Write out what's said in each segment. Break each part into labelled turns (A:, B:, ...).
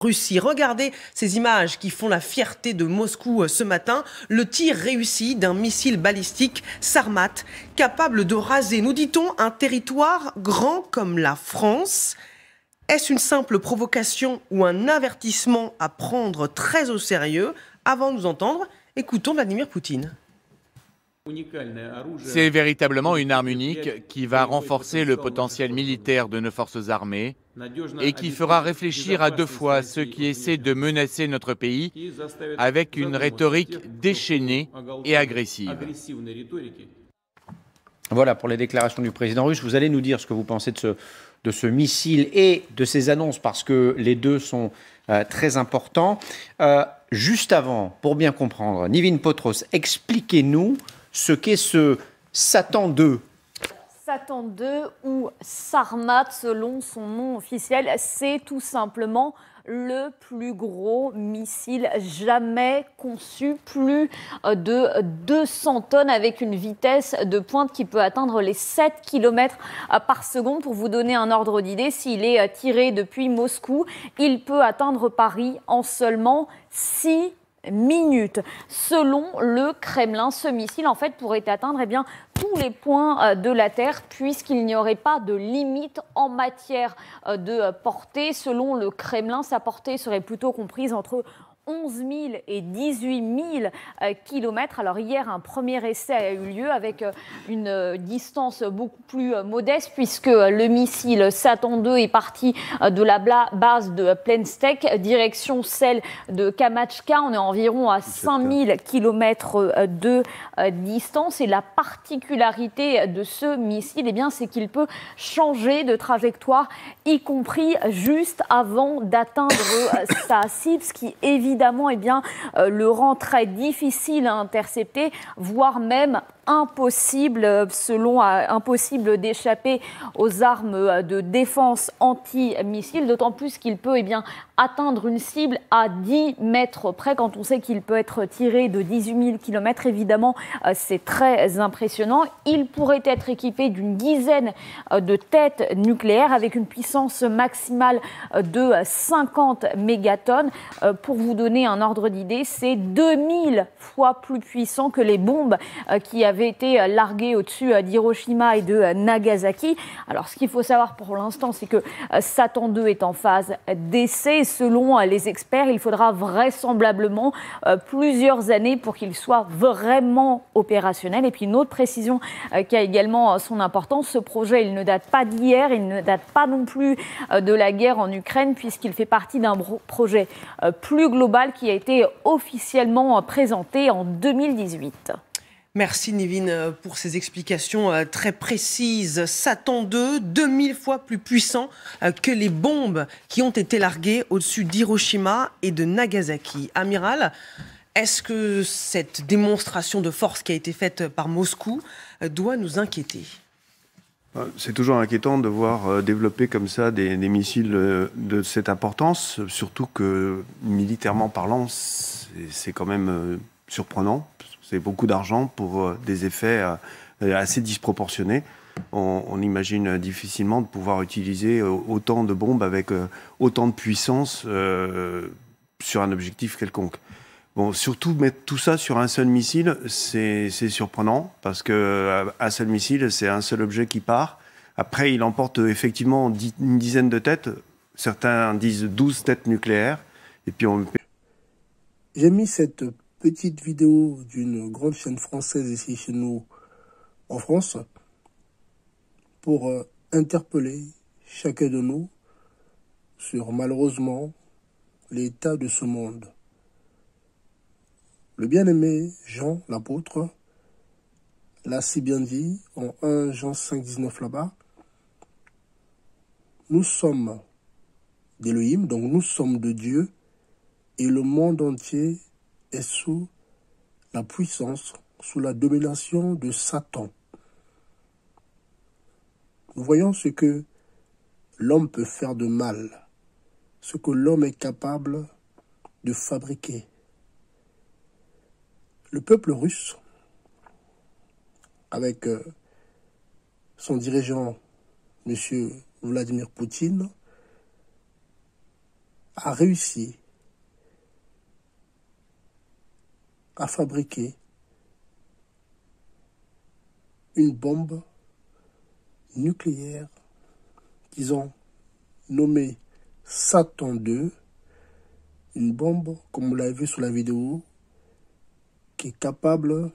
A: Russie. Regardez ces images qui font la fierté de Moscou ce matin. Le tir réussi d'un missile balistique Sarmat, capable de raser, nous dit-on, un territoire grand comme la France. Est-ce une simple provocation ou un avertissement à prendre très au sérieux? Avant de nous entendre, écoutons Vladimir Poutine.
B: C'est véritablement une arme unique qui va renforcer le potentiel militaire de nos forces armées et qui fera réfléchir à deux fois ceux qui essaient de menacer notre pays avec une rhétorique déchaînée et agressive.
C: Voilà pour les déclarations du président russe. Vous allez nous dire ce que vous pensez de ce missile et de ces annonces, parce que les deux sont très importants. Juste avant, pour bien comprendre, Nivine Potros, expliquez-nous ce qu'est ce Satan 2.
D: Satan 2 ou Sarmat selon son nom officiel, c'est tout simplement le plus gros missile jamais conçu, plus de 200 tonnes avec une vitesse de pointe qui peut atteindre les 7 km par seconde. Pour vous donner un ordre d'idée, s'il est tiré depuis Moscou, il peut atteindre Paris en seulement 6 minutes. Selon le Kremlin, ce missile en fait pourrait atteindre tous les points de la Terre puisqu'il n'y aurait pas de limite en matière de portée. Selon le Kremlin, sa portée serait plutôt comprise entre 11 000 et 18 000 kilomètres. Alors hier, un premier essai a eu lieu avec une distance beaucoup plus modeste puisque le missile Satan 2 est parti de la base de Plentstek, direction celle de Kamachka. On est environ à 5 000 kilomètres de distance. Et la particularité de ce missile, c'est qu'il peut changer de trajectoire, y compris juste avant d'atteindre sa cible, ce qui évidemment le rend très difficile à intercepter, voire même impossible, impossible d'échapper aux armes de défense anti-missiles, d'autant plus qu'il peut atteindre une cible à 10 mètres près. Quand on sait qu'il peut être tiré de 18 000 km, évidemment, c'est très impressionnant. Il pourrait être équipé d'une dizaine de têtes nucléaires avec une puissance maximale de 50 mégatonnes. Pour vous donner un ordre d'idée, c'est 2000 fois plus puissant que les bombes qui avaient été larguées au-dessus d'Hiroshima et de Nagasaki. Alors, ce qu'il faut savoir pour l'instant, c'est que Satan 2 est en phase d'essai. Selon les experts, il faudra vraisemblablement plusieurs années pour qu'il soit vraiment opérationnel. Et puis, une autre précision qui a également son importance, ce projet, il ne date pas d'hier, il ne date pas non plus de la guerre en Ukraine, puisqu'il fait partie d'un projet plus global qui a été officiellement présenté en 2018.
A: Merci Nivine pour ces explications très précises. Satan 2, 2000 fois plus puissant que les bombes qui ont été larguées au-dessus d'Hiroshima et de Nagasaki. Amiral, est-ce que cette démonstration de force qui a été faite par Moscou doit nous inquiéter ?
E: C'est toujours inquiétant de voir développer comme ça des missiles de cette importance, surtout que militairement parlant, c'est quand même surprenant. C'est beaucoup d'argent pour des effets assez disproportionnés. On imagine difficilement de pouvoir utiliser autant de bombes avec autant de puissance sur un objectif quelconque. Bon, surtout mettre tout ça sur un seul missile, c'est surprenant parce qu'un seul missile, c'est un seul objet qui part. Après, il emporte effectivement une dizaine de têtes. Certains disent 12 têtes nucléaires. Et puis
F: J'ai mis cette petite vidéo d'une grande chaîne française ici chez nous en France pour interpeller chacun de nous sur malheureusement l'état de ce monde. Le bien-aimé Jean, l'apôtre, l'a si bien dit en 1 Jean 5,19 là-bas. Nous sommes d'Élohim, donc nous sommes de Dieu, et le monde entier est sous la puissance, sous la domination de Satan. Nous voyons ce que l'homme peut faire de mal, ce que l'homme est capable de fabriquer. Le peuple russe, avec son dirigeant, M. Vladimir Poutine, a réussi à fabriquer une bombe nucléaire qu'ils ont nommée Satan II, une bombe, comme vous l'avez vu sur la vidéo, qui est capable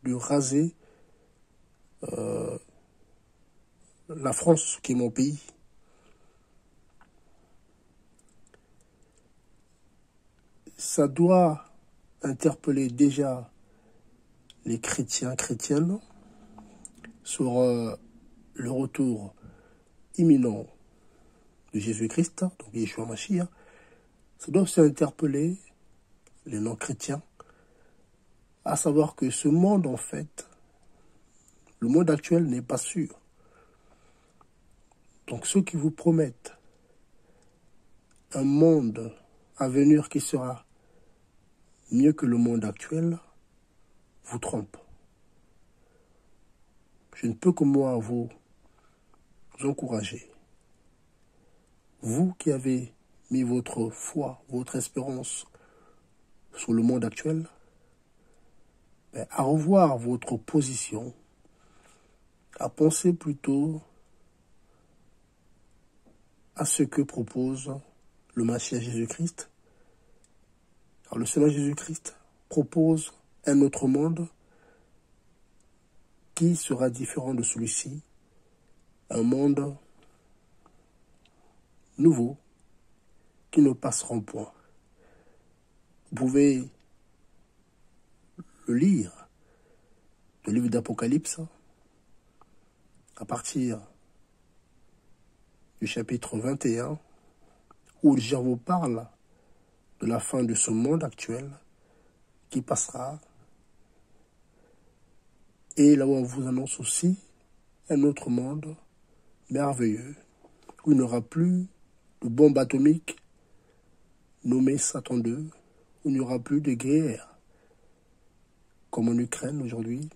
F: de raser la France, qui est mon pays. Ça doit interpeller déjà les chrétiens, chrétiennes, sur le retour imminent de Jésus-Christ, donc Yeshua Mashiach. Ça doit aussi interpeller les non-chrétiens, à savoir que ce monde, en fait, le monde actuel n'est pas sûr. Donc ceux qui vous promettent un monde à venir qui sera mieux que le monde actuel, vous trompent. Je ne peux que moi vous encourager. Vous qui avez mis votre foi, votre espérance sur le monde actuel, à revoir votre position, à penser plutôt à ce que propose le Messie Jésus-Christ. Alors le Seigneur Jésus-Christ propose un autre monde qui sera différent de celui-ci, un monde nouveau qui ne passeront point. Vous pouvez le lire, le livre d'Apocalypse, à partir du chapitre 21, où le Jésus vous parle de la fin de ce monde actuel qui passera. Et là où on vous annonce aussi un autre monde merveilleux, où il n'y aura plus de bombes atomiques nommées Satan II, où il n'y aura plus de guerres, comme en Ukraine aujourd'hui,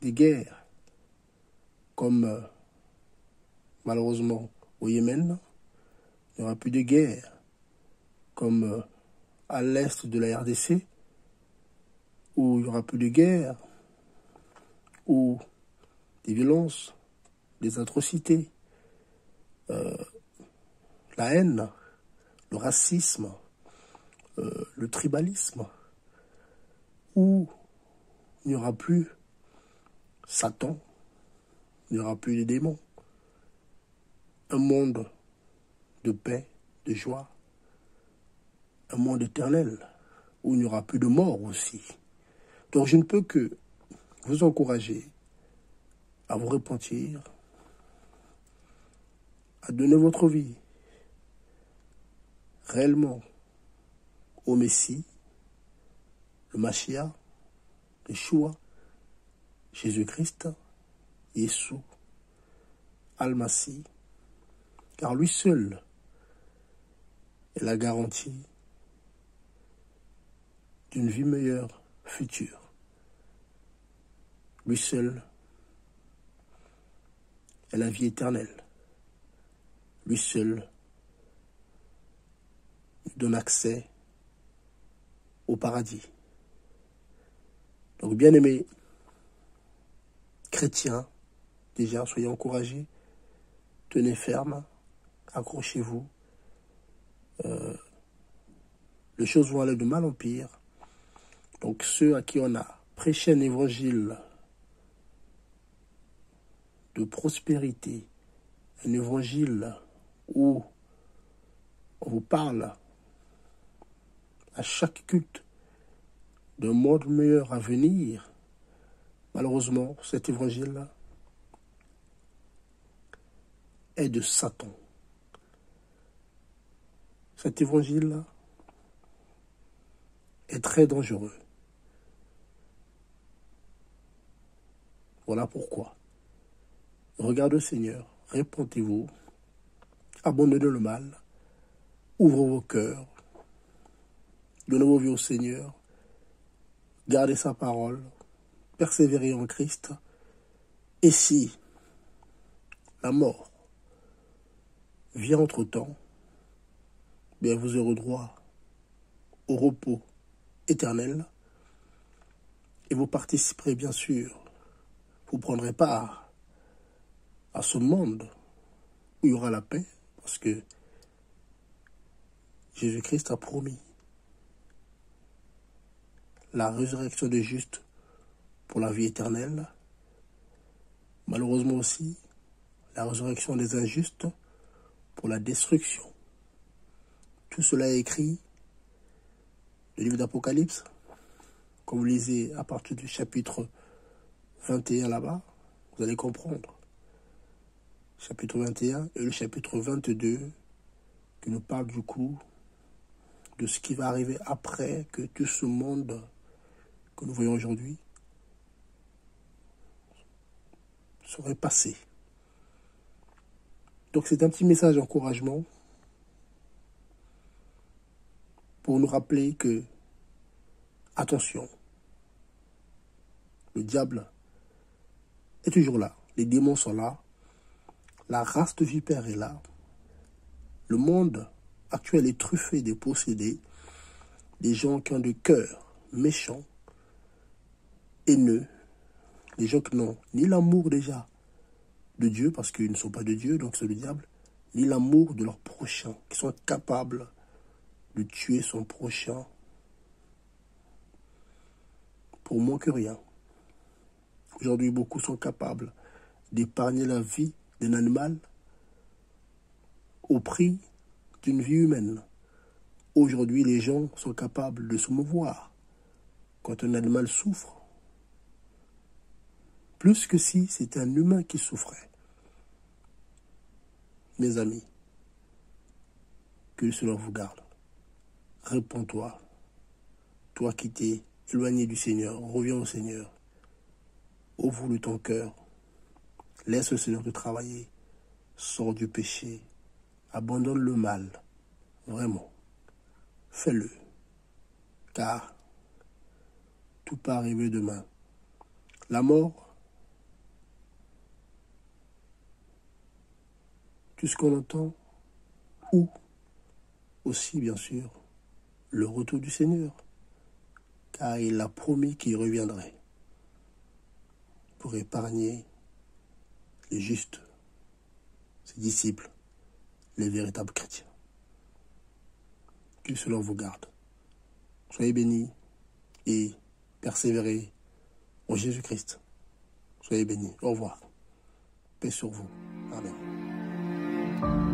F: des guerres, comme malheureusement au Yémen, il n'y aura plus de guerres, comme à l'est de la RDC, où il n'y aura plus de guerre, où des violences, des atrocités, la haine, le racisme, le tribalisme, où il n'y aura plus Satan, il n'y aura plus de démons, un monde de paix, de joie, un monde éternel, où il n'y aura plus de mort aussi. Donc je ne peux que vous encourager à vous repentir, à donner votre vie réellement au Messie, le Mashiach, Yeshua, Jésus-Christ, Yeshua, Al-Masih, car lui seul est la garantie d'une vie meilleure future. Lui seul est la vie éternelle. Lui seul nous donne accès au paradis. Donc, bien-aimés chrétiens, déjà, soyez encouragés, tenez ferme, accrochez-vous. Les choses vont aller de mal en pire. Donc, ceux à qui on a prêché un évangile de prospérité, un évangile où on vous parle à chaque culte d'un monde meilleur à venir, malheureusement, cet évangile est de Satan. Cet évangile est très dangereux. Voilà pourquoi. Regardez le Seigneur, répentez-vous, abandonnez le mal, ouvrez vos cœurs, donnez vos vies au Seigneur, gardez sa parole, persévérez en Christ, et si la mort vient entre-temps, bien vous aurez droit au repos éternel et vous participerez bien sûr, vous prendrez part à ce monde où il y aura la paix parce que Jésus-Christ a promis la résurrection des justes pour la vie éternelle, malheureusement aussi la résurrection des injustes pour la destruction. Tout cela est écrit dans le livre d'Apocalypse, quand vous lisez à partir du chapitre 21 là-bas, vous allez comprendre. Chapitre 21 et le chapitre 22 qui nous parle du coup de ce qui va arriver après que tout ce monde que nous voyons aujourd'hui serait passé. Donc c'est un petit message d'encouragement pour nous rappeler que, attention, le diable est toujours là, les démons sont là, la race de vipères est là, le monde actuel est truffé des possédés, des gens qui ont de cœur méchants, haineux, des gens qui n'ont ni l'amour déjà de Dieu, parce qu'ils ne sont pas de Dieu, donc c'est le diable, ni l'amour de leur prochain, qui sont capables de tuer son prochain pour moins que rien. Aujourd'hui, beaucoup sont capables d'épargner la vie d'un animal au prix d'une vie humaine. Aujourd'hui, les gens sont capables de se mouvoir quand un animal souffre, plus que si c'était un humain qui souffrait. Mes amis, que le Seigneur vous garde. Réponds-toi. Toi qui t'es éloigné du Seigneur, reviens au Seigneur. Ouvre-le ton cœur. Laisse le Seigneur te travailler. Sors du péché. Abandonne le mal. Vraiment. Fais-le. Car tout peut arriver demain. La mort, tout ce qu'on entend, ou aussi, bien sûr, le retour du Seigneur, car il a promis qu'il reviendrait pour épargner les justes, ses disciples, les véritables chrétiens. Que cela vous garde. Soyez bénis et persévérez en Jésus-Christ. Soyez bénis. Au revoir. Paix sur vous. Amen.